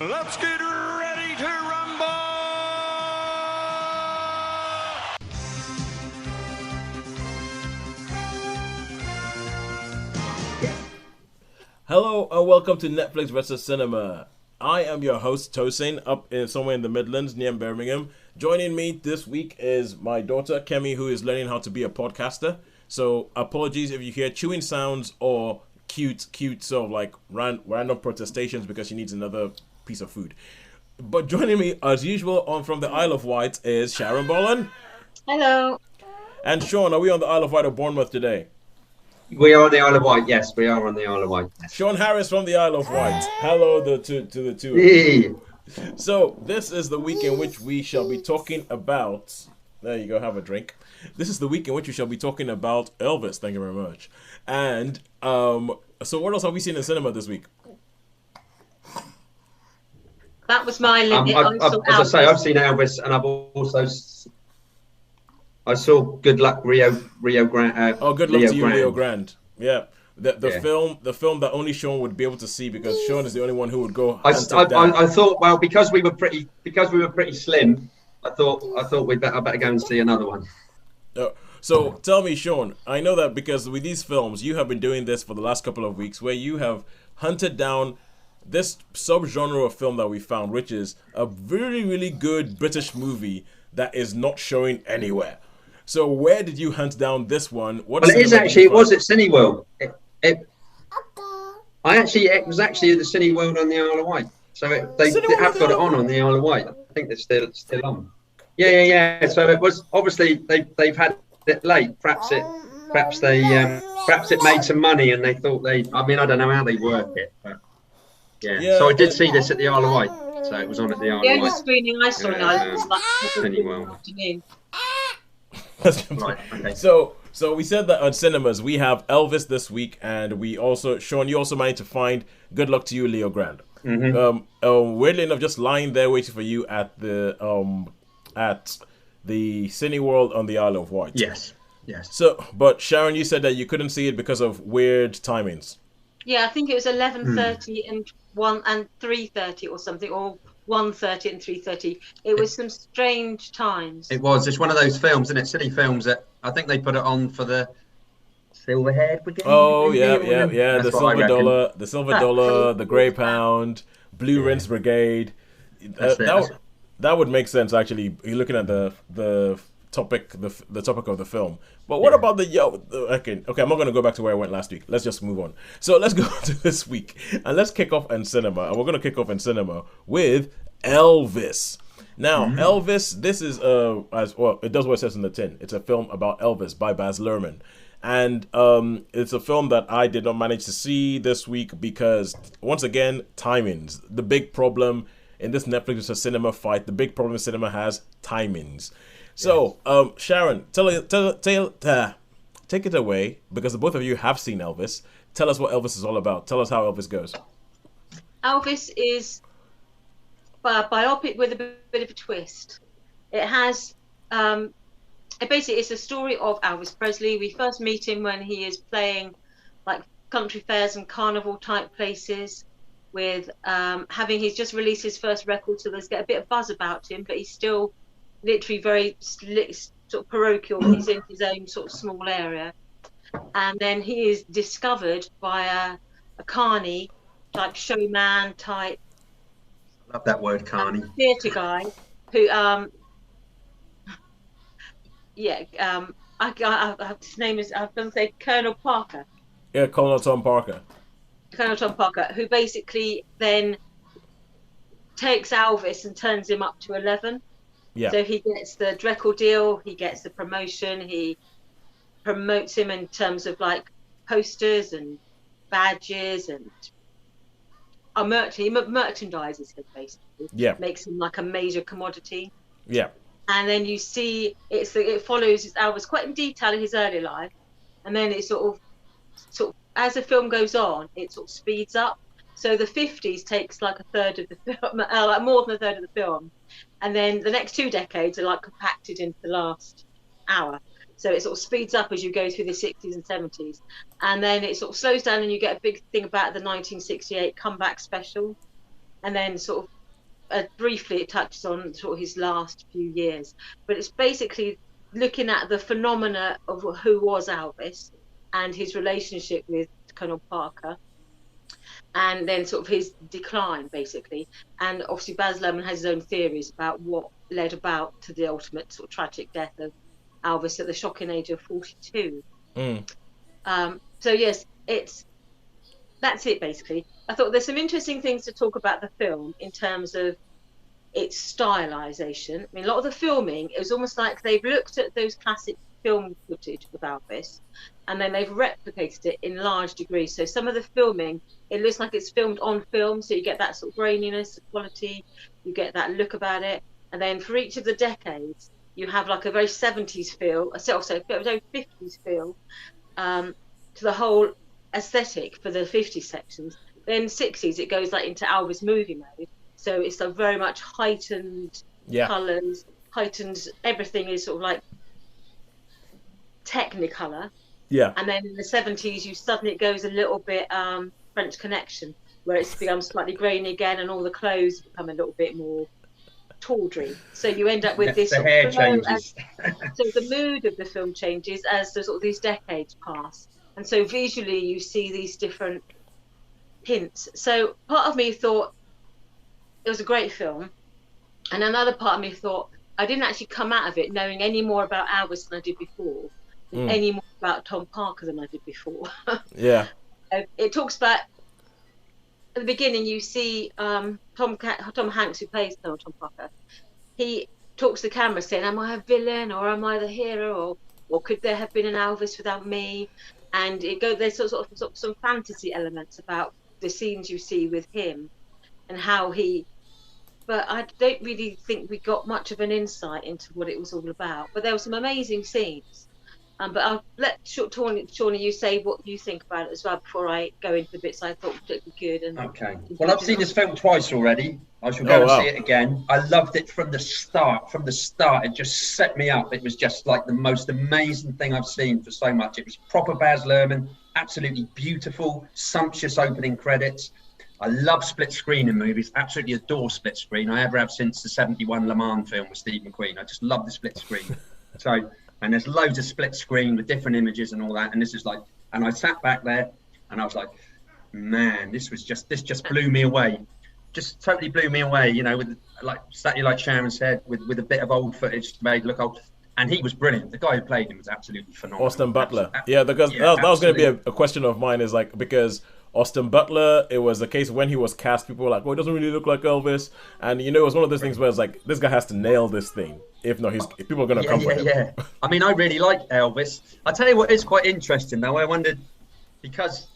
Let's get ready to rumble! Hello and welcome to Netflix vs. Cinema. I am your host, Tosin, up in somewhere in the Midlands near Birmingham. Joining me this week is my daughter, Kemi, who is learning how to be a podcaster. So apologies if you hear chewing sounds or cute sort of like random protestations because she needs another piece of food. But joining me, as usual, on from the Isle of Wight is Sharon Bolland. Hello. And Sean, are we on the Isle of Wight or Bournemouth today? We are on the Isle of Wight. Yes, we are on the Isle of Wight. Yes. Sean Harris from the Isle of Wight. Hello to the two of you. Hey. So, this is the week in which we shall be talking about... There you go, have a drink. This is the week in which we shall be talking about Elvis. Thank you very much. And, so what else have we seen in cinema this week? That was my limit. As I say, I've seen Elvis, and I saw Good Luck Rio Grande. Good luck to you, Grande. Leo Grande. Yeah. The film that only Sean would be able to see because Sean is the only one who would go. I thought, well, because we were pretty slim, I thought I better go and see another one. So tell me, Sean, I know that because with these films, you have been doing this for the last couple of weeks, where you have hunted down this subgenre of film that we found, which is a really, really good British movie that is not showing anywhere. So where did you hunt down this one? It was at Cineworld. It was actually at the Cineworld on the Isle of Wight. So they have got it on the Isle of Wight. I think they're still on. Yeah. So it was obviously they've had it late. Perhaps it made some money and they thought I don't know how they work it, but yeah. So I did see this at the Isle of Wight. So it was on at the Isle of Wight. The only screening I saw now was like Cineworld. afternoon. Right. Okay. So we said that on cinemas we have Elvis this week, and we also, Sean, you also managed to find Good Luck to You, Leo Grande. Mm-hmm. Weirdly enough, just lying there waiting for you at the Cineworld on the Isle of Wight. Yes. So, but Sharon, you said that you couldn't see it because of weird timings. Yeah, I think it was 11:30 and 3:30 or something, or 1:30 and 3:30. It was some strange times. It was. It's one of those films, isn't it? Silly films that I think they put it on for the Silverhead Brigade. Oh yeah. The Silver Ah. Dollar, the Grey Pound, Blue Rinse Brigade. That would make sense actually. You're looking at the topic, the topic of the film. But what about okay, I'm not going to go back to where I went last week. Let's just move on. So let's go to this week and let's kick off in cinema. And we're going to kick off in cinema with Elvis. Now, Elvis, this is as well, it does what it says in the tin. It's a film about Elvis by Baz Luhrmann. And it's a film that I did not manage to see this week because, once again, timings. The big problem in this Netflix is a cinema fight. The big problem cinema has timings. So, Sharon, take it away, because the both of you have seen Elvis. Tell us what Elvis is all about. Tell us how Elvis goes. Elvis is a biopic with a bit of a twist. It has, basically, it's a story of Elvis Presley. We first meet him when he is playing like country fairs and carnival type places with he's just released his first record, so there's a bit of buzz about him, but he's still literally very sort of parochial. He's in his own sort of small area, and then he is discovered by a carny type showman type. I love that word, carny. Theatre guy who his name is, I'm going to say Colonel Parker. Yeah, Colonel Tom Parker, who basically then takes Elvis and turns him up to 11. Yeah. So he gets the record deal, he gets the promotion, he promotes him in terms of like posters and badges and he merchandises him basically. Yeah. Makes him like a major commodity. Yeah. And then you see it follows Elvis quite in detail in his early life, and then it sort of as the film goes on, it sort of speeds up. So the 50s takes like a third of the film, like more than a third of the film. And then the next 2 decades are like compacted into the last hour. So it sort of speeds up as you go through the 60s and 70s. And then it sort of slows down and you get a big thing about the 1968 comeback special. and then sort of briefly it touches on sort of his last few years. But it's basically looking at the phenomena of who was Elvis and his relationship with Colonel Parker, and then sort of his decline, basically. And obviously Baz Luhrmann has his own theories about what led about to the ultimate sort of tragic death of Elvis at the shocking age of 42. So yes, that's it basically. I thought there's some interesting things to talk about the film in terms of its stylization. I mean, a lot of the filming, it was almost like they've looked at those classic film footage of Elvis and then they've replicated it in large degrees. So some of the filming, it looks like it's filmed on film, so you get that sort of graininess, the quality, you get that look about it. And then for each of the decades, you have like a very 70s feel, also a very 50s feel, to the whole aesthetic for the 50s sections. Then 60s, it goes like into Elvis movie mode. So it's a very much heightened colours, heightened, everything is sort of like Technicolor. Yeah. And then in the 70s, it goes a little bit French Connection, where it's become slightly grainy again, and all the clothes become a little bit more tawdry. So you end up with this. The hair changes. So the mood of the film changes as the sort of these decades pass, and so visually you see these different hints. So part of me thought it was a great film, and another part of me thought I didn't actually come out of it knowing any more about Elvis than I did before, and any more about Tom Parker than I did before. Yeah. It talks about, at the beginning you see Tom Hanks, who plays Colonel Tom Parker. He talks to the camera saying, "Am I a villain or am I the hero, or could there have been an Elvis without me?" And there's sort of some fantasy elements about the scenes you see with him and how he. But I don't really think we got much of an insight into what it was all about. But there were some amazing scenes. But I'll let Shawnee, you say what you think about it as well before I go into the bits I thought would be good. And okay. Well, I've seen this film twice already. I shall go and see it again. I loved it from the start. From the start, it just set me up. It was just like the most amazing thing I've seen for so much. It was proper Baz Luhrmann, absolutely beautiful, sumptuous opening credits. I love split screen in movies. Absolutely adore split screen. I ever have since the '71 Le Mans film with Steve McQueen. I just love the split screen. And there's loads of split screen with different images and all that. And this is like, and I sat back there and I was like, man, this just blew me away. Just totally blew me away, you know, with exactly like Sharon said, with a bit of old footage made look old. And he was brilliant. The guy who played him was absolutely phenomenal. Austin Butler. Because that was going to be a question of mine, is like, because Austin Butler, it was a case when he was cast, people were like, "Oh, it doesn't really look like Elvis," and it was one of those things where it's like, this guy has to nail this thing. If not, people are going to come for him. Yeah. I mean, I really like Elvis. I tell you what is quite interesting though. I wondered, because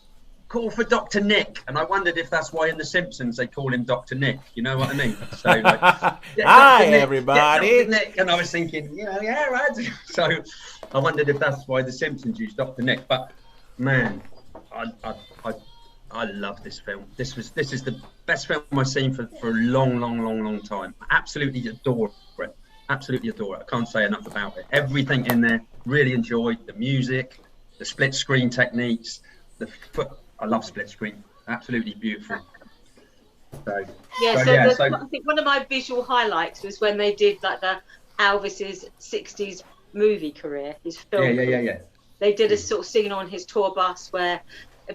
call for Dr. Nick, and I wondered if that's why in The Simpsons they call him Dr. Nick. You know what I mean? So, like, hi everybody. Dr. Nick, and I was thinking, yeah, right. So I wondered if that's why The Simpsons used Dr. Nick. But man, I love this film. This is the best film I've seen for a long time. I absolutely adore it. Absolutely adore it. I can't say enough about it. Everything in there, really enjoyed the music, the split screen techniques. I love split screen. Absolutely beautiful. I think one of my visual highlights was when they did like the Elvis's '60s movie career, his film. Yeah. They did a sort of scene on his tour bus where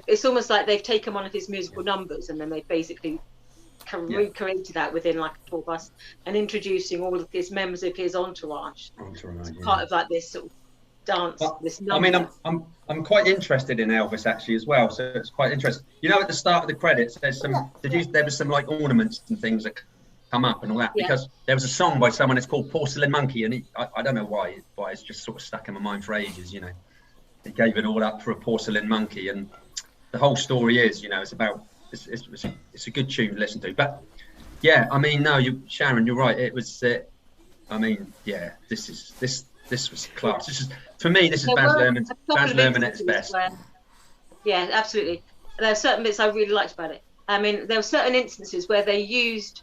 it's almost like they've taken one of his musical numbers and then they basically recreated that within like a tour bus and introducing all of his members of his entourage. Part of like this sort of dance, this number. I mean, I'm quite interested in Elvis actually as well, so it's quite interesting. At the start of the credits, there was some like ornaments and things that come up and all that, because there was a song by someone. It's called Porcelain Monkey, and I don't know why it's just sort of stuck in my mind for ages. He gave it all up for a porcelain monkey, and the whole story is, it's about, it's a good tune to listen to. But yeah, I mean, no, Sharon, you're right. It was, this was class. For me, this is Baz Luhrmann at its best. Yeah, absolutely. There are certain bits I really liked about it. I mean, there were certain instances where they used,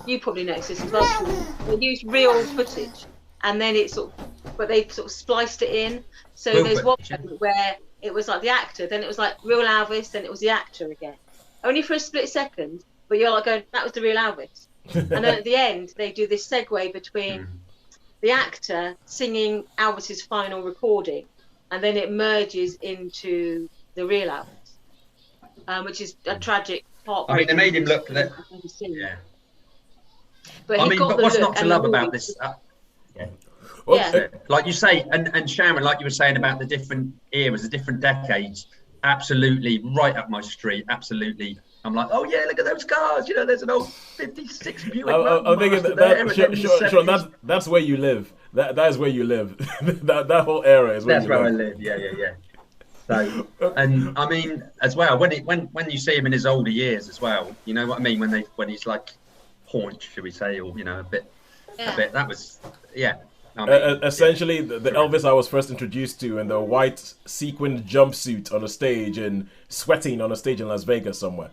you probably noticed this as well, they used real footage, and then but they sort of spliced it in. So there's one where it was like the actor, then it was like real Elvis, then it was the actor again. Only for a split second, but you're like going, that was the real Elvis. And then at the end, they do this segue between the actor singing Elvis's final recording, and then it merges into the real Elvis, which is a tragic, I mean, they heartbreaking. made him look that. Yeah. But he got the what's look not to and love the about movie. this? Yeah. Like you say, and Sharon, like you were saying about the different eras, the different decades, absolutely right up my street. Absolutely. I'm like, oh yeah, look at those cars. You know, there's an old '56 Buick I'm thinking Roadmaster there. sure, that's where you live. That is where you live. that whole era is where That's you where live. I live. Yeah. So, and I mean, as well, when you see him in his older years as well, you know what I mean? When he's like haunch, should we say, or you know, a bit. That was, yeah. I mean, essentially, the Elvis I was first introduced to in the white sequined jumpsuit on a stage and sweating on a stage in Las Vegas somewhere.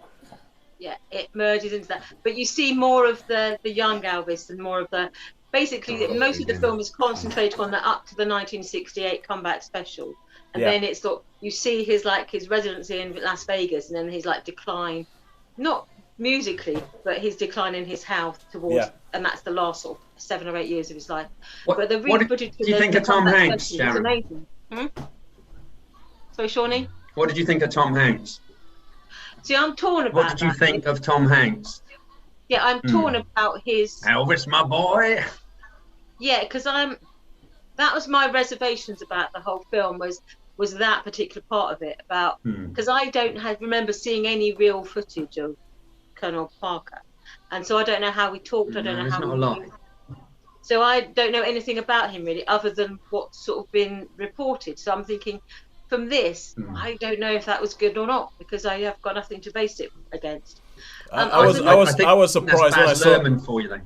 Yeah, it merges into that. But you see more of the young Elvis and more of the... Basically, most of the film is concentrated on the up to the 1968 comeback special. And then it's you see his residency in Las Vegas, and then his decline, not musically, but his decline in his health towards... And that's the last sort of 7 or 8 years of his life. But the do you think of Tom Hanks, Sharon? Amazing. Sorry, Shawnee? What did you think of Tom Hanks? See, I'm torn about What did you think of Tom Hanks? Yeah, I'm torn about his... Elvis, my boy. Yeah, because that was my reservations about the whole film, was that particular part of it, about... Because I don't remember seeing any real footage of Colonel Parker. And so I don't know how he talked, I don't know how he... Not a lot. So I don't know anything about him, really, other than what's sort of been reported. So I'm thinking... From this, I don't know if that was good or not, because I have got nothing to base it against. I was surprised when I saw. For you, then.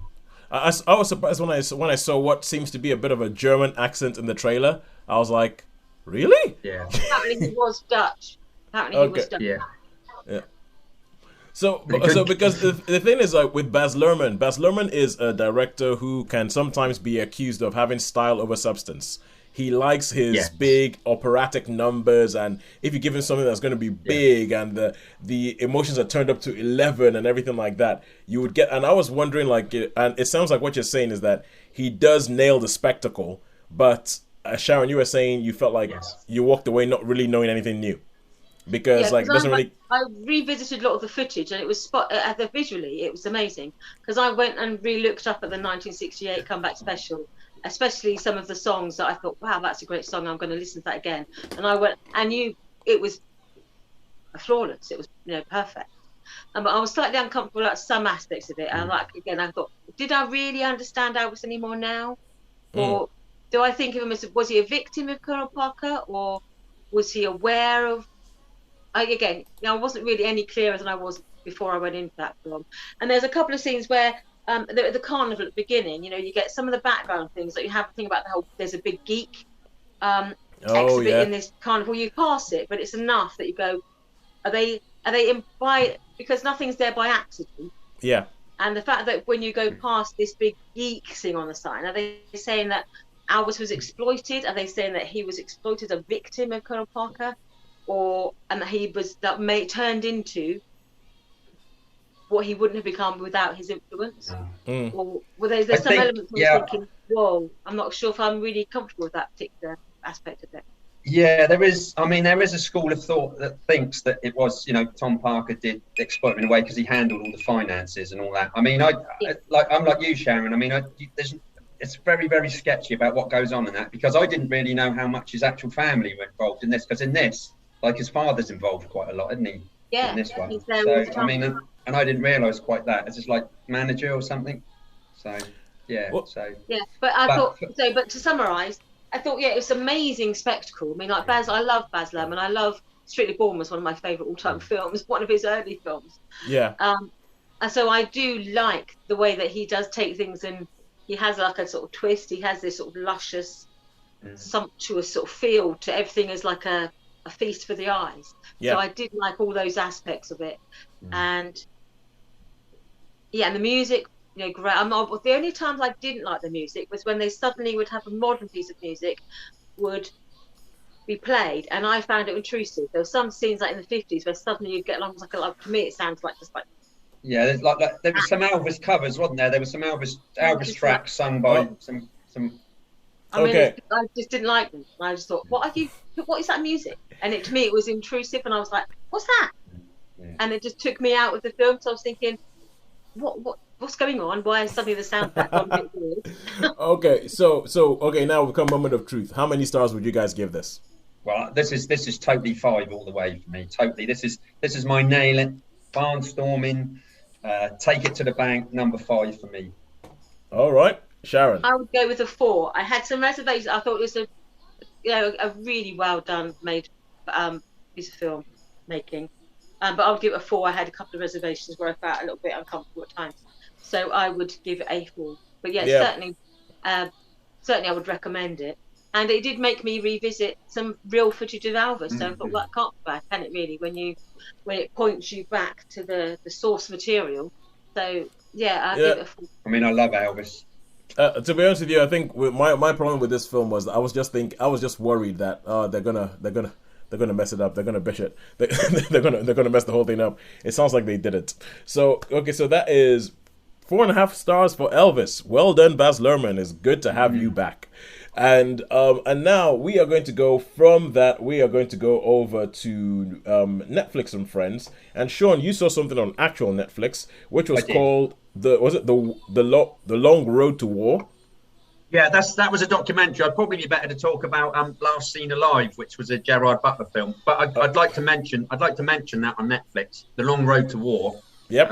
I was surprised when I saw what seems to be a bit of a German accent in the trailer. I was like, really? Yeah. Apparently he was Dutch. He was Dutch. Yeah. So because the thing is, with Baz Luhrmann is a director who can sometimes be accused of having style over substance. He likes his big operatic numbers, and if you give him something that's going to be big and the emotions are turned up to 11 and everything like that, you would get. And I was wondering, and it sounds like what you're saying is that he does nail the spectacle, but Sharon, you were saying you felt like you walked away not really knowing anything new, because it doesn't really. I revisited a lot of the footage, and it was visually it was amazing, because I went and re-looked up at the 1968 comeback special. Especially some of the songs that I thought, wow, that's a great song, I'm going to listen to that again. And I went, it was flawless, it was perfect. But I was slightly uncomfortable at some aspects of it. And I thought, did I really understand Elvis anymore now? Or do I think of him as, was he a victim of Colonel Parker, or was he aware of... I wasn't really any clearer than I was before I went into that film. And there's a couple of scenes where the carnival at the beginning, you get some of the background things that you have to think about. There's a big geek exhibit in this carnival. You pass it, but it's enough that you go, are they by, because nothing's there by accident. Yeah. And the fact that when you go past this big geek thing on the sign, are they saying that Elvis was exploited? Are they saying that he was exploited, a victim of Colonel Parker, and that he was turned into what he wouldn't have become without his influence? Or there's some elements where you're thinking, whoa, I'm not sure if I'm really comfortable with that particular aspect of it. Yeah, there is a school of thought that thinks that it was, Tom Parker did exploit him in a way because he handled all the finances and all that. I mean, I'm like you, Sharon. I mean, it's very, very sketchy about what goes on in that, because I didn't really know how much his actual family were involved in this, because in this, his father's involved quite a lot, isn't he? Yeah. In this one. He's there So, all the time. I mean, and I didn't realise quite that. It's just like manager or something. So, yeah. Yeah, but I thought, but to summarise, I thought, it was an amazing spectacle. I mean, I love Baz Luhrmann. I love Strictly Ballroom, was one of my favourite all-time films, one of his early films. Yeah. And so I do like the way that he does take things, and he has a sort of twist. He has this sort of luscious, sumptuous sort of feel to everything, as like a feast for the eyes. Yeah. So I did like all those aspects of it. And and the music, great. The only times I didn't like the music was when they suddenly would have a modern piece of music would be played, and I found it intrusive. There were some scenes like in the 50s where suddenly you'd get along to me it sounds like just like Yeah, there's there was some Elvis covers, wasn't there? There was some Elvis tracks sung by some. I mean, I just didn't like them. I just thought, what is that music? And to me, it was intrusive, and I was like, what's that? Yeah. And it just took me out of the film. So I was thinking, what's going on? Why is suddenly the soundtrack gone a bit weird? Okay, so okay, now we come moment of truth. How many stars would you guys give this? Well, this is totally 5 all the way for me. Totally, this is my nail it, barnstorming, take it to the bank, number 5 for me. All right, Sharon. I would go with a 4. I had some reservations. I thought it was a really well done made piece of film making, but I would give it a 4. I had a couple of reservations where I felt a little bit uncomfortable at times, so I would give it a 4. But certainly I would recommend it. And it did make me revisit some real footage of Elvis. So I thought, well, that can't be bad, can it really? When it points you back to the source material. So I give it a 4. I mean, I love Elvis. To be honest with you, I think my problem with this film was that I was just worried that they're gonna mess it up. They're gonna bish it. They're gonna mess the whole thing up. It sounds like they did it. So okay, so that is 4.5 stars for Elvis. Well done, Baz Luhrmann. It's good to have you back. And now we are going to go from that. We are going to go over to Netflix and Friends. And Shaun, you saw something on actual Netflix, which was called the Long Road to War. Yeah, that was a documentary. I'd probably be better to talk about Last Seen Alive, which was a Gerard Butler film. But I'd like to mention that on Netflix, The Long Road to War. Yep.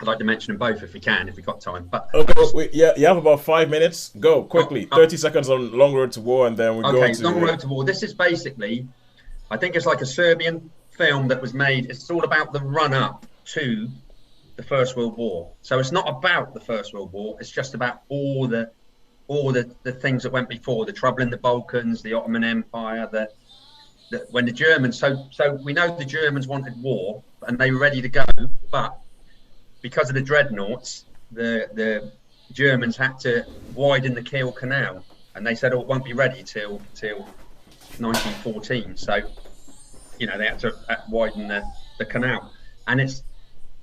I'd like to mention them both if we got time. But okay, you have about 5 minutes. Go quickly, 30 seconds on Long Road to War, and then we go to Long Road to War. This is basically, I think it's like a Serbian film that was made. It's all about the run-up to the First World War. So it's not about the First World War. It's just about all the things that went before, the trouble in the Balkans, the Ottoman Empire, when the Germans. So we know the Germans wanted war and they were ready to go, but because of the dreadnoughts, the Germans had to widen the Kiel Canal, and they said, it won't be ready till 1914. So, they had to widen the canal. And it's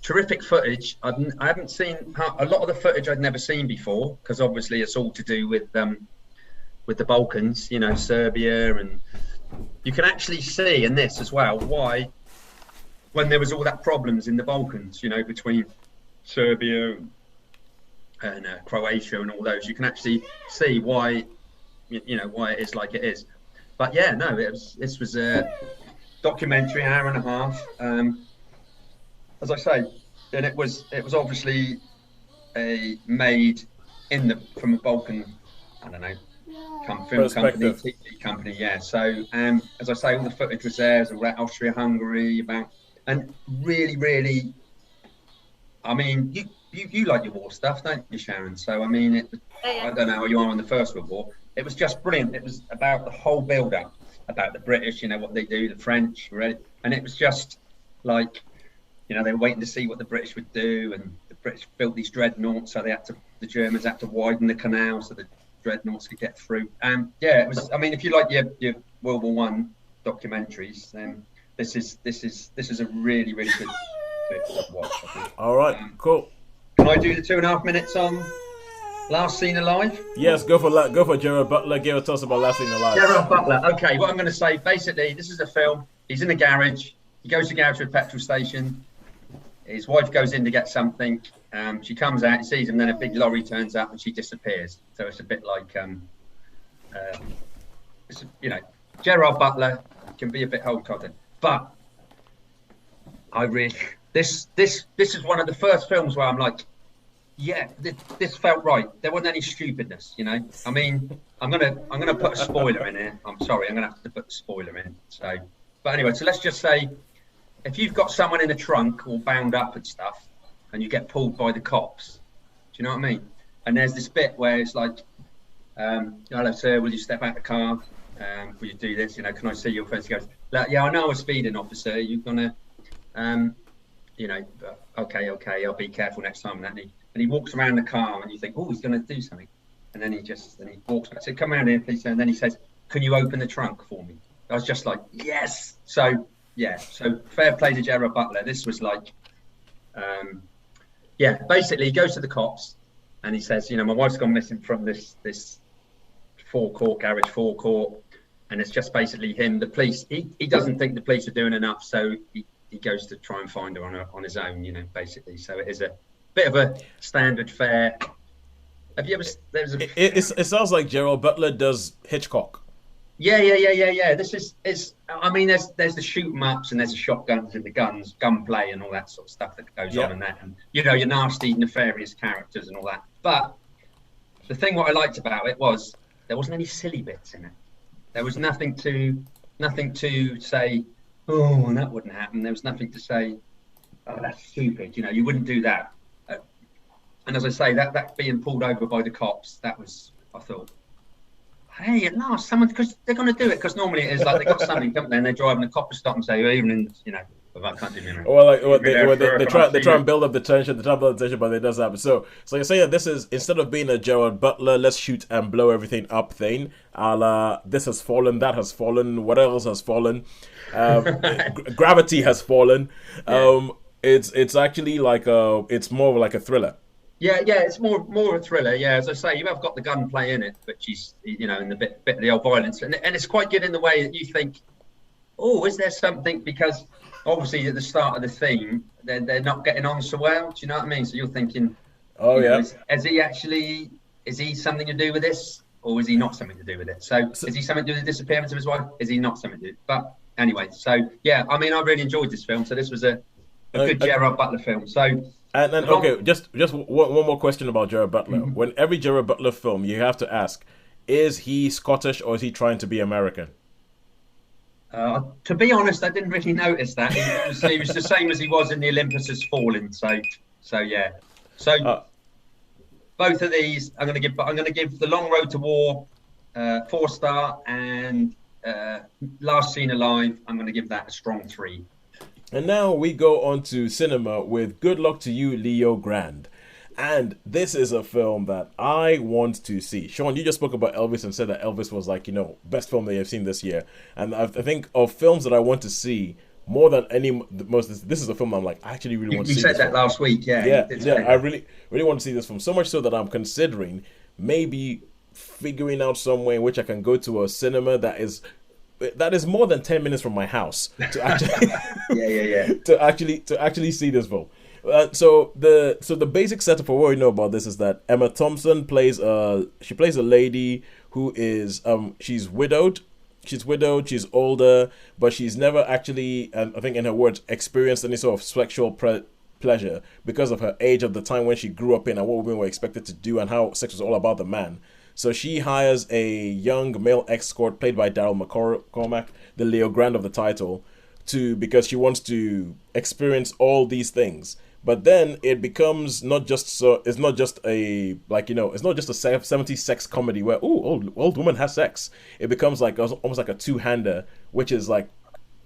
terrific footage. I haven't seen a lot of the footage I'd never seen before, because obviously it's all to do with the Balkans, Serbia, and you can actually see in this as well why, when there was all that problems in the Balkans, between Serbia and Croatia and all those, you can actually see why, why it is like it is. But this was a documentary, an hour and a half. As I say, and it was obviously made from a Balkan, I don't know, film company, TV company, yeah. So as I say, all the footage was there. It was about Austria-Hungary, and really, really. I mean, you like your war stuff, don't you, Sharon? So, I mean, I don't know how you are on the First World War. It was just brilliant. It was about the whole build-up, about the British, what they do, the French, and it was just like, they were waiting to see what the British would do, and the British built these dreadnoughts, so the Germans had to widen the canal so the dreadnoughts could get through. It was. I mean, if you like your World War One documentaries, then this is a really, really good. Watch, I think. All right, cool. Can I do the 2.5 minutes on Last Seen Alive? Yes, go for Gerard Butler. Tell us about Last Seen Alive. Gerard Butler. Okay, what I'm going to say, basically, this is a film. He's in the garage. He goes to the garage to a petrol station. His wife goes in to get something. She comes out, he sees him, then a big lorry turns up and she disappears. So it's a bit like, Gerard Butler can be a bit wholehearted, but this is one of the first films where I'm like, yeah, this felt right. There wasn't any stupidness, I mean, I'm gonna put a spoiler in here. I'm sorry, I'm gonna have to put a spoiler in. So, but anyway, so let's just say, if you've got someone in a trunk all bound up and stuff, and you get pulled by the cops, do you know what I mean? And there's this bit where it's like, hello sir, will you step out the car? Will you do this? Can I see your face? He goes, yeah, I know I was speeding, officer. You're gonna. Okay, I'll be careful next time. And he walks around the car, and you think, oh, he's going to do something. And then he walks back. I said, come around here, please. And then he says, can you open the trunk for me? I was just like, yes. So fair play to Gerard Butler. This was like, Yeah, basically he goes to the cops and he says, my wife's gone missing from this garage forecourt, and it's just basically him. The police, he doesn't think the police are doing enough, so he goes to try and find her on his own, basically. So it is a bit of a standard fare. Have you ever? It sounds like Gerald Butler does Hitchcock. Yeah. This is. I mean, there's the shoot 'em ups and there's the shotguns and the gunplay and all that sort of stuff that goes on in that, and your nasty, nefarious characters and all that. But the thing what I liked about it was there wasn't any silly bits in it. There was nothing to say, oh, that wouldn't happen. There was nothing to say, oh, that's stupid. You wouldn't do that. And as I say, that being pulled over by the cops, that was, I thought, hey, at last, someone, because they're going to do it. Because normally it is like they got something, don't they? And they're driving, the cop will stop and say, even I can't do it. Well, they try and build up the tension, but it doesn't happen. So you're saying that this is, instead of being a Gerard Butler, let's shoot and blow everything up thing, a la this has fallen, that has fallen, what else has fallen, gravity has fallen. Yeah. It's actually like it's more like a thriller. Yeah, it's more a thriller. Yeah, as I say, you have got the gunplay in it, but she's in the bit of the old violence, and it's quite good in the way that you think, oh, is there something? Because obviously at the start of the theme, they're not getting on so well. Do you know what I mean? So you're thinking, oh yeah, is he something to do with this, or is he not something to do with it? So is he something to do with the disappearance of his wife? Is he not something to do? But anyway, so yeah, I mean, I really enjoyed this film. So this was a good Gerard Butler film. So. And then, okay, just one more question about Gerard Butler. Mm-hmm. When every Gerard Butler film, you have to ask, is he Scottish or is he trying to be American? To be honest, I didn't really notice that. He was the same as he was in The Olympus Has Fallen. So yeah. So both of these, I'm going to give The Long Road to War 4-star, and Last Seen Alive, I'm going to give that a strong 3. And now we go on to cinema with Good Luck to You, Leo Grande. And this is a film that I want to see. Shaun, you just spoke about Elvis and said that Elvis was like, best film that you've seen this year. And I think of films that I want to see more than this is a film I'm like, I actually really want to see. You said that last week, yeah. Yeah, I really want to see this film. So much so that I'm considering maybe figuring out some way in which I can go to a cinema that is more than 10 minutes from my house to actually to actually see this film. So the basic setup for what we know about this is that Emma Thompson plays a lady who is she's widowed, she's older, but she's never actually, I think in her words, experienced any sort of sexual pleasure because of her age of the time when she grew up in and what women were expected to do and how sex was all about the man. So she hires a young male escort played by Daryl McCormack, the Leo Grande of the title, because she wants to experience all these things. But then it becomes it's not just a 70s sex comedy where old woman has sex. It becomes like almost like a two-hander, which is like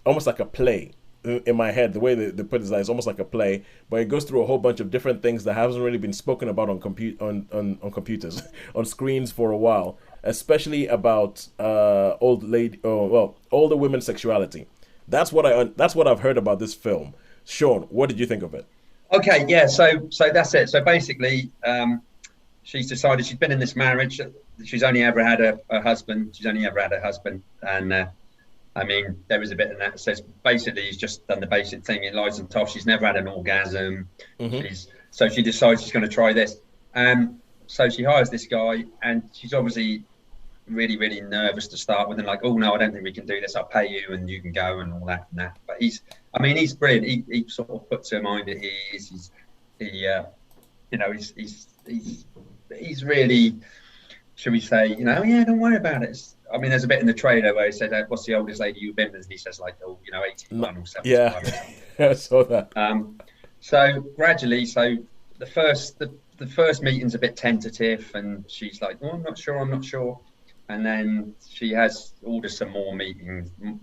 almost like a play. In my head, the way they put it is almost like a play, but it goes through a whole bunch of different things that hasn't really been spoken about on computers, on screens for a while, especially about older women's sexuality. That's what I've heard about this film. Shaun, what did you think of it? Okay, yeah, so that's it. So basically, she's decided she's been in this marriage. She's only ever had a husband. And I mean, there was a bit in that says basically he's just done the basic thing in lies and tough. She's never had an orgasm. Mm-hmm. So she decides she's going to try this. So she hires this guy, and she's obviously really, really nervous to start with, and like, oh no, I don't think we can do this. I'll pay you, and you can go, and all that and that. But he's brilliant. He sort of puts her mind at ease. He's really, should we say, yeah, don't worry about it. I mean, there's a bit in the trailer where he said, what's the oldest lady you've been with? And he says, 81 or 71. Yeah, I saw that. So gradually, the first meeting's a bit tentative, and she's like, oh, I'm not sure. And then she has orders some more meetings, and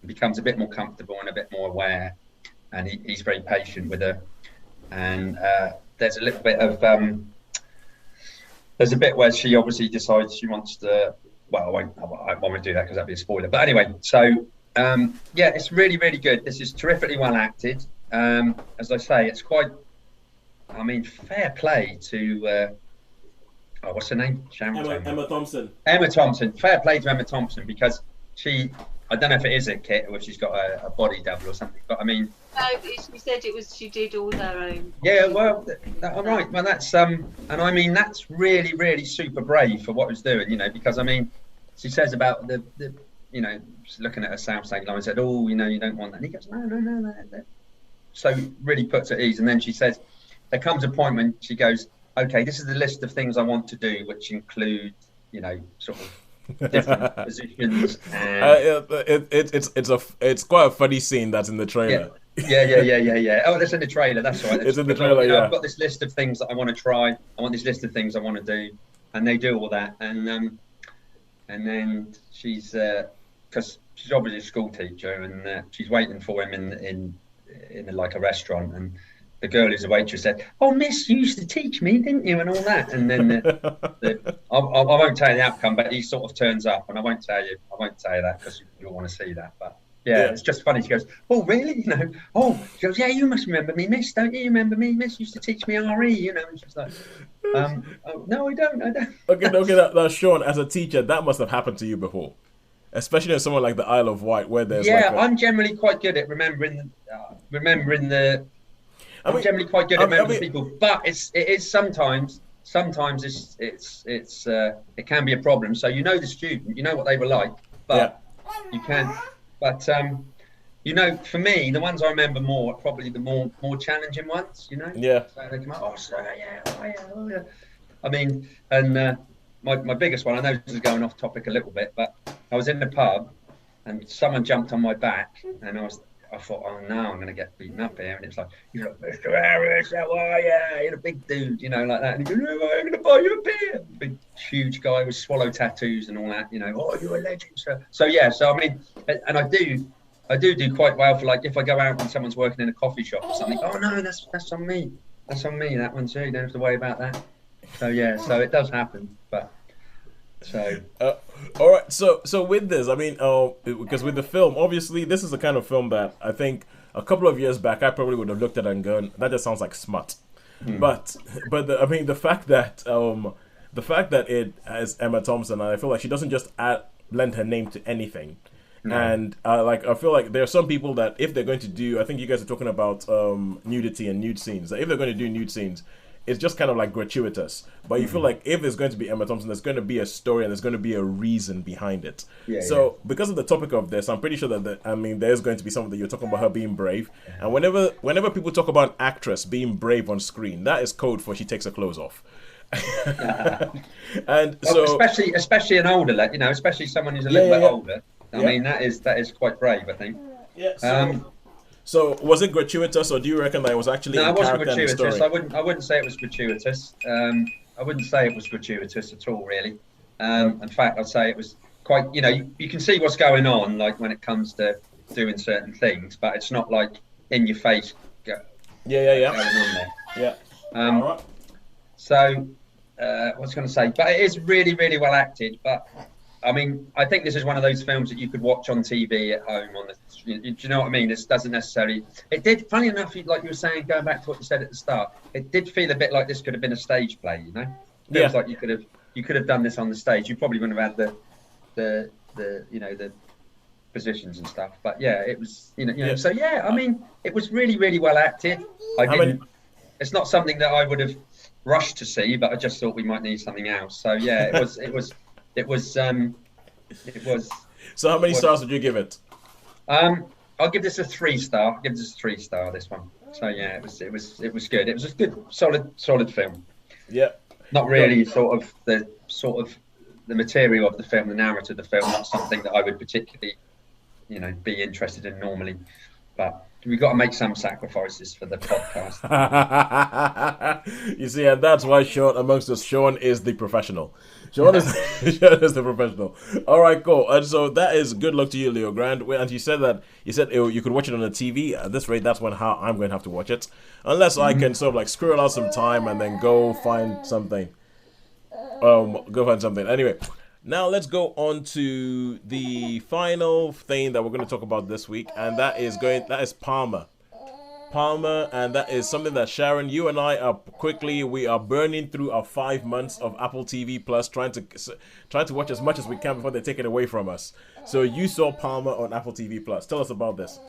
becomes a bit more comfortable and a bit more aware. And he's very patient with her. And there's a little bit of, there's a bit where she obviously decides she wants to, well, I won't do that because that'd be a spoiler. But anyway, so yeah, it's really, really good. This is terrifically well acted. as I say, it's quite. I mean, fair play to. What's her name? Emma Thompson. Emma Thompson. Fair play to Emma Thompson, because she. I don't know if it is a kit or if she's got a body double or something, but I mean. No, she said it was. She did all her own. Yeah, well, all right. Well, that's and I mean that's really, really super brave for what it was doing, you know, because I mean, she says about the you know, looking at her soundstage line and said, oh, you know, you don't want that. And he goes, no. So really puts at ease. And then she says, there comes a point when she goes, okay, this is the list of things I want to do, which include, you know, sort of different positions. And... it's quite a funny scene that's in the trailer. Yeah. Oh, that's in the trailer. That's right. It's in the trailer. You know, yeah. I've got this list of things that I want to try. I want this list of things I want to do, and they do all that. And then she's because she's obviously a school teacher, and she's waiting for him in like a restaurant, and the girl who's a waitress said, "Oh, miss, you used to teach me, didn't you?" and all that. And then I won't tell you the outcome, but he sort of turns up, and I won't tell you that because you'll want to see that. But yeah, it's just funny. She goes, "Oh, really? You know?" Oh, she goes, "Yeah, you must remember me, miss, don't you? You remember me, miss? You used to teach me RE, you know?" And she's like, "Oh, no, I don't." Okay, now, Shaun, as a teacher, that must have happened to you before, especially in somewhere like the Isle of Wight, where there's I'm generally quite good at remembering the. I'm generally quite good at remembering people, but it is sometimes it can be a problem. So you know the student, you know what they were like, but you can't. But you know, for me, the ones I remember more are probably the more challenging ones. You know. Yeah. So they come out, oh, sir, yeah. I mean, and my biggest one. I know this is going off topic a little bit, but I was in the pub, and someone jumped on my back, and I thought, oh no, I'm going to get beaten up here. And it's like, you know, Mr. Harris, how are you? You're a big dude, you know, like that. And he goes, oh, I'm going to buy you a beer. Big, huge guy with swallow tattoos and all that, you know. Oh, you're a legend, sir. So yeah, so I mean, and I do quite well for, like, if I go out and someone's working in a coffee shop or something. Oh no, that's on me. That's on me. That one too. You don't have to worry about that. So yeah, so it does happen, but. So all right, so with this, I mean, because with the film, obviously this is the kind of film that I think a couple of years back I probably would have looked at and gone, that just sounds like smut. But I mean, the fact that it has Emma Thompson, and I feel like she doesn't just lend her name to anything. And I feel like there are some people that if they're going to do, I think you guys are talking about nudity and nude scenes, that if they're going to do nude scenes, it's just kind of like gratuitous. But you feel like if there's going to be Emma Thompson, there's going to be a story and there's going to be a reason behind it. Because of the topic of this, I'm pretty sure that there's going to be something that you're talking about her being brave. And whenever people talk about an actress being brave on screen, that is code for she takes her clothes off. And so, especially an older, you know, especially someone who's a little bit older. I mean, that is quite brave, I think. Yeah. So was it gratuitous, or do you reckon that it was actually? No, it wasn't gratuitous. I wouldn't say it was gratuitous. I wouldn't say it was gratuitous at all, really. In fact, I'd say it was quite. You know, you can see what's going on, like when it comes to doing certain things, but it's not like in your face. Going on there. Yeah. All right. So, what was I going to say? But it is really, really well acted. But I mean, I think this is one of those films that you could watch on TV at home. Do you know what I mean? This doesn't necessarily. It did. Funny enough, like you were saying, going back to what you said at the start, it did feel a bit like this could have been a stage play. You know, it feels like you could have done this on the stage. You probably wouldn't have had the the positions and stuff. But yeah, it was So yeah, I mean, it was really, really well acted. It's not something that I would have rushed to see, but I just thought we might need something else. So yeah, it was. So how many stars would you give it? I'll give this a 3-star. I'll give this a 3-star. This one. So yeah, it was good. It was a good, solid film. Yeah. Not really the material of the film, the narrative of the film. Not something that I would particularly, be interested in normally. But we've got to make some sacrifices for the podcast. You see, and that's why amongst us, Shaun is the professional. Shaun is the professional. All right, cool. And so that is good luck to you, Leo Grande. And you said you could watch it on the TV. At this rate, that's how I'm going to have to watch it, unless I can sort of like squirrel out some time and then go find something. Anyway. Now let's go on to the final thing that we're going to talk about this week, and that is Palmer. Palmer, and that is something that Sharon, you and I we are burning through our 5 months of Apple TV Plus, trying to watch as much as we can before they take it away from us. So you saw Palmer on Apple TV Plus. Tell us about this.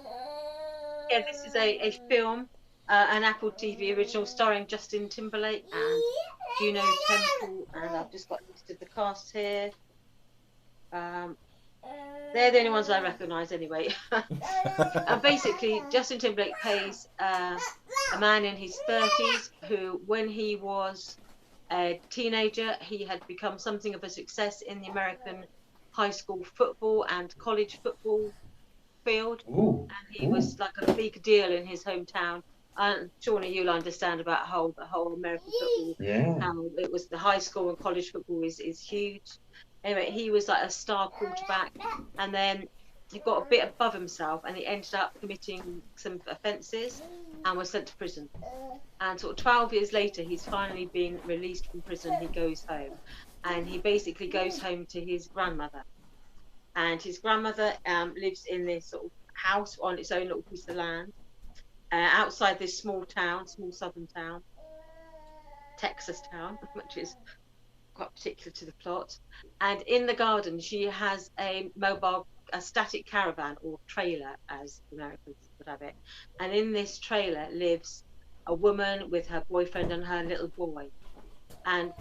Yeah, this is a film, an Apple TV original starring Justin Timberlake and Juno Temple, and I've just got listed the cast here. They're the only ones I recognise anyway. And basically, Justin Timberlake plays a man in his 30s who, when he was a teenager, he had become something of a success in the American high school football and college football field. Ooh. And he was like a big deal in his hometown. And surely you'll understand about the whole American football. Yeah. How it was the high school and college football is huge. Anyway, he was like a star quarterback, and then he got a bit above himself, and he ended up committing some offences and was sent to prison. And sort of 12 years later, he's finally been released from prison. He goes home, and he basically goes home to his grandmother. And his grandmother lives in this sort of house on its own little piece of land outside this small southern town, Texas town, which is quite particular to the plot. And in the garden, she has a static caravan, or trailer, as Americans would have it. And in this trailer lives a woman with her boyfriend and her little boy. And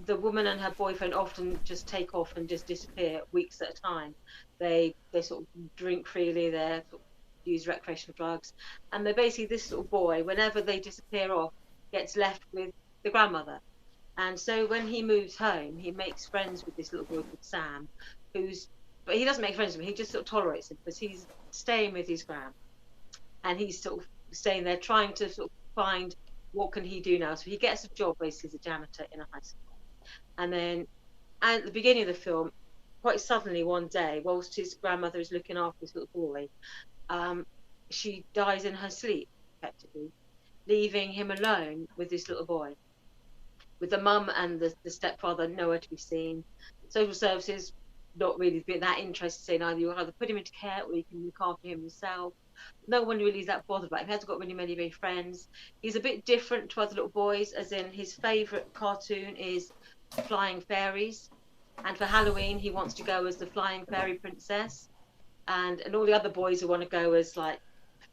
the woman and her boyfriend often just take off and just disappear weeks at a time. They sort of drink freely, they sort of use recreational drugs, and they're basically, this little boy, whenever they disappear off, gets left with the grandmother. And so when he moves home, he makes friends with this little boy called Sam, but he doesn't make friends with him, he just sort of tolerates him because he's staying with his gran. And he's sort of staying there trying to sort of find what can he do now. So he gets a job basically as a janitor in a high school. And then at the beginning of the film, quite suddenly one day, whilst his grandmother is looking after this little boy, she dies in her sleep, effectively, leaving him alone with this little boy. With the mum and the stepfather nowhere to be seen. Social services not really been that interested, saying either you either put him into care or you can look after him yourself. No one really is that bothered about him. He hasn't got really many friends. He's a bit different to other little boys, as in his favourite cartoon is Flying Fairies. And for Halloween, he wants to go as the Flying Fairy Princess. And all the other boys who want to go as like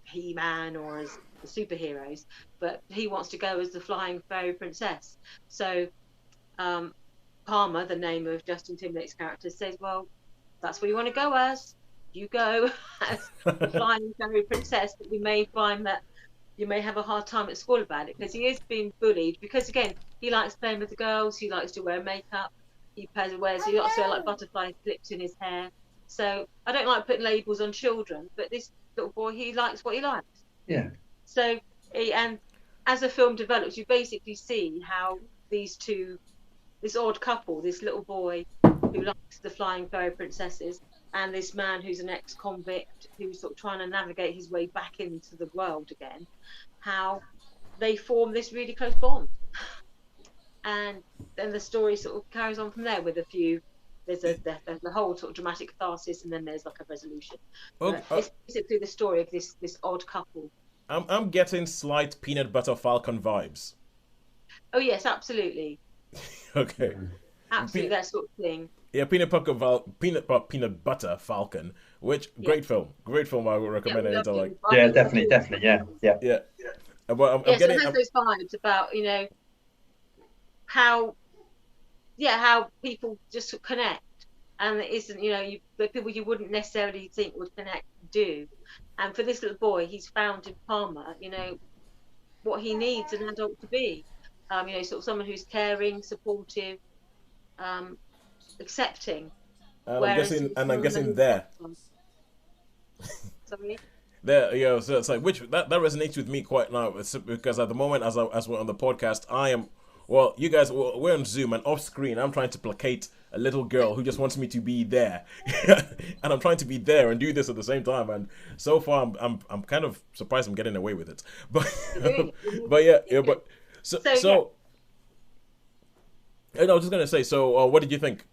He-Man or as the superheroes, but he wants to go as the Flying Fairy Princess. So Palmer, the name of Justin Timberlake's character, says, well, that's what you want to go as. You go as the Flying Fairy Princess, but you may find that you may have a hard time at school about it, because he is being bullied, because again, he likes playing with the girls, he likes to wear makeup, he likes to wear like butterfly clips in his hair. So I don't like putting labels on children, but this little boy, he likes what he likes. Yeah. So, and as the film develops, you basically see how this odd couple, this little boy who likes the Flying Fairy Princesses, and this man who's an ex-convict who's sort of trying to navigate his way back into the world again, how they form this really close bond. And then the story sort of carries on from there with a few. There's the whole sort of dramatic catharsis, and then there's like a resolution. It's basically the story of this odd couple. I'm getting slight Peanut Butter Falcon vibes. Oh yes, absolutely. Okay. Absolutely, that sort of thing. Yeah, Peanut Butter Falcon, great film. I would recommend it. Yeah, definitely, yeah. But I'm getting, it has those vibes about how people just connect, and it isn't the people you wouldn't necessarily think would connect do. And for this little boy, he's found in Palmer, what he needs an adult to be. Sort of someone who's caring, supportive, accepting. And I'm guessing there. Sorry. There, so it's like that resonates with me quite now, because at the moment, as we're on the podcast, I am. Well, you guys, we're on Zoom, and off screen, I'm trying to placate a little girl who just wants me to be there, and I'm trying to be there and do this at the same time. And so far, I'm kind of surprised I'm getting away with it. But I was just gonna say. So, what did you think?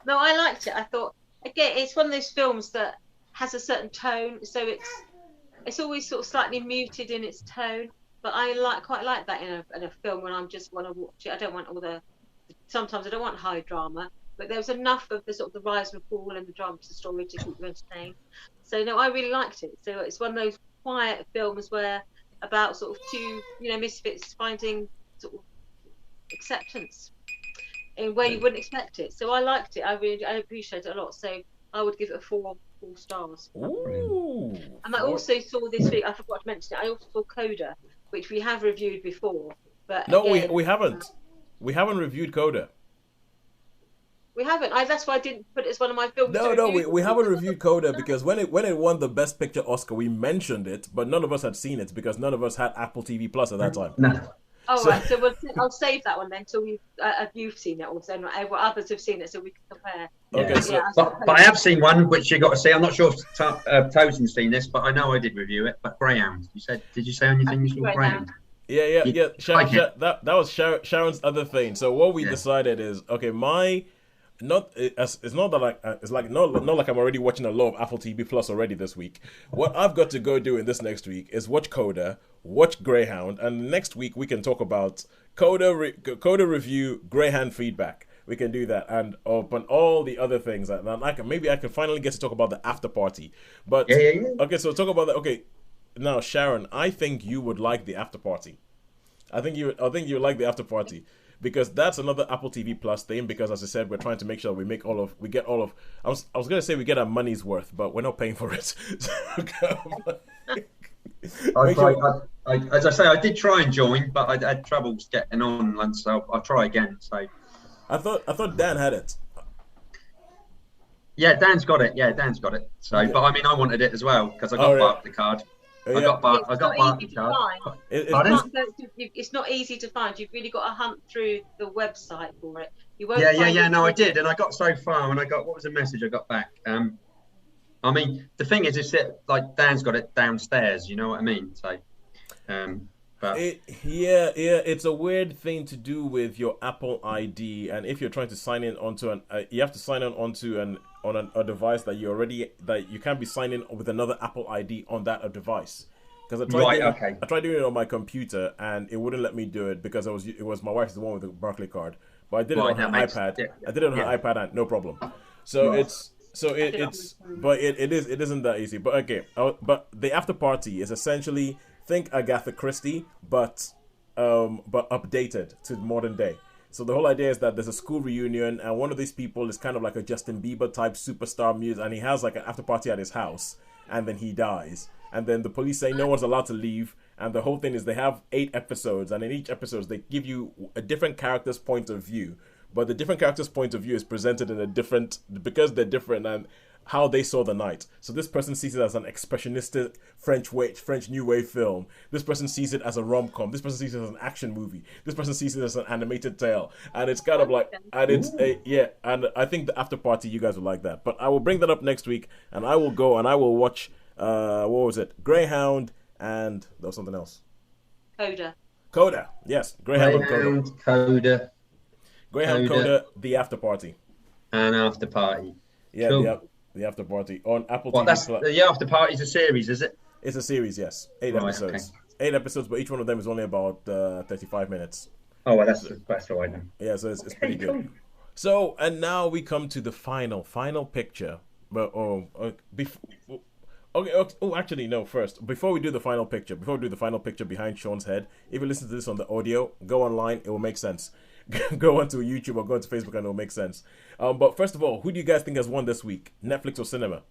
No, I liked it. I thought, again, it's one of those films that has a certain tone. So it's always sort of slightly muted in its tone. But I quite like that in a film when I'm just want to watch it. I don't want all the sometimes I don't want high drama, but there was enough of the sort of the rise and fall and the drama to the story to keep you entertained. So no, I really liked it. So it's one of those quiet films where about sort of two, misfits finding sort of acceptance in where you wouldn't expect it. So I liked it. I appreciate it a lot. So I would give it a four stars. Ooh. And I also saw this week, I forgot to mention it, I also saw Coda, which we have reviewed before. But No, again, we haven't. We haven't reviewed Coda. we haven't. That's why I didn't put it as one of my films. No, we haven't reviewed Coda because when it won the Best Picture Oscar, we mentioned it, but none of us had seen it because none of us had Apple TV Plus at that time. No. Oh, right. So I'll save that one then until you've seen it also, and others have seen it, so we can compare. Okay, so but I have seen one which you got to see. I'm not sure if Tozen's seen this, but I know I did review it. But Greyhound, did you say anything? You saw Greyhound? Yeah. That was Sharon's other thing. So what we decided is, okay, it's not like I'm already watching a lot of Apple TV Plus already this week. What I've got to go do in this next week is watch Coda, watch Greyhound, and next week we can talk about Coda review, Greyhound feedback. We can do that and open all the other things. And maybe I can finally get to talk about the after party. But okay, so talk about that. Okay, now Sharon, I think you would like the after party. I think you would like the after party. Because that's another Apple TV Plus thing. Because as I said, we're trying to make sure we get all of. I was gonna say we get our money's worth, but we're not paying for it. As I say, I did try and join, but I had troubles getting on, so I'll try again. So I thought Dan had it. Yeah, Dan's got it. So, but I mean, I wanted it as well because I got the card. I got Barclay card. It's not easy to find. You've really got to hunt through the website for it. You won't. No, I did, and I got so far, and what was the message I got back? I mean, the thing is that like Dan's got it downstairs. You know what I mean? So, but it's a weird thing to do with your Apple ID, and if you're trying to sign in onto you have to sign in onto a device that you can't be signing in with another Apple ID on that device. Because I tried doing it on my computer and it wouldn't let me do it because it was my wife's the one with the Barclay card, but I did it on her iPad. I did it on her iPad and no problem. So it isn't that easy. But okay, but the after party is essentially think Agatha Christie, but updated to modern day. So the whole idea is that there's a school reunion, and one of these people is kind of like a Justin Bieber type superstar muse, and he has like an after party at his house, and then he dies. And then the police say no one's allowed to leave, and the whole thing is they have 8 episodes, and in each episode they give you a different character's point of view. But the different character's point of view is presented in because they're different and how they saw the night. So this person sees it as an expressionistic French New Wave film. This person sees it as a rom-com. This person sees it as an action movie. This person sees it as an animated tale. And it's kind of like, and and I think the after party, you guys will like that. But I will bring that up next week, and I will go and I will watch, what was it? Greyhound, and there was something else. Coda, yes. Greyhound, Coda. Greyhound, Coda, the after party. And after party. Yeah, cool. The after party on Apple TV. The after party is a series, is it? It's a series, yes. 8 episodes. Okay. 8 episodes, but each one of them is only about 35 minutes. Oh, well, that's all right then. Yeah, so it's pretty good. Cool. So, and now we come to the final picture. But actually, no. First, before we do the final picture behind Shaun's head, if you listen to this on the audio, go online. It will make sense. Go onto YouTube or go onto Facebook and it'll make sense. But first of all, who do you guys think has won this week? Netflix or cinema?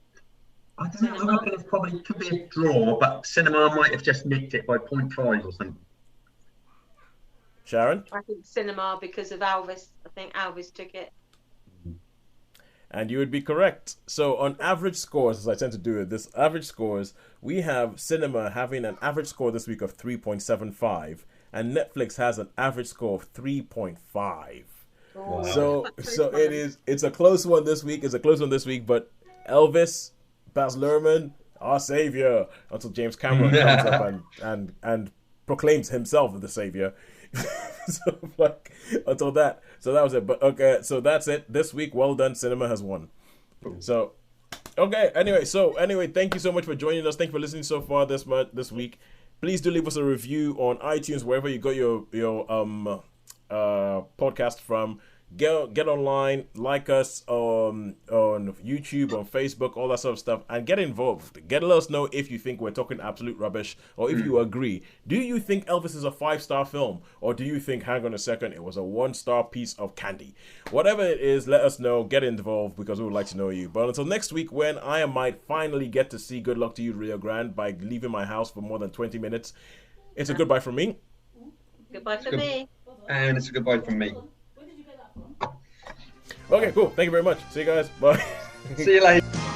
I don't know. I reckon it probably could be a draw, but cinema might have just nicked it by 0.5 or something. Sharon? I think cinema because of Elvis. I think Elvis took it. And you would be correct. So on average scores, as I tend to do it, this average scores, we have cinema having an average score this week of 3.75. And Netflix has an average score of 3.5. Wow. So it's a close one this week. But Elvis, Baz Luhrmann, our savior, until James Cameron comes up and proclaims himself as the savior. Until that was it. But okay, so that's it. This week, well done. Cinema has won. So Okay. Anyway, thank you so much for joining us. Thank you for listening so far this week. Please do leave us a review on iTunes, wherever you got your podcast from. Get online, like us on YouTube, on Facebook, all that sort of stuff, and get involved. Let us know if you think we're talking absolute rubbish, or if you agree. Do you think Elvis is a 5-star film, or do you think, hang on a second, it was a 1-star piece of candy? Whatever it is, let us know. Get involved, because we would like to know you. But until next week, when I might finally get to see Good Luck to You, Rio Grande, by leaving my house for more than 20 minutes, it's a goodbye from me. Goodbye from me. And it's a goodbye from me. Okay, cool. Thank you very much. See you guys. Bye. See you later.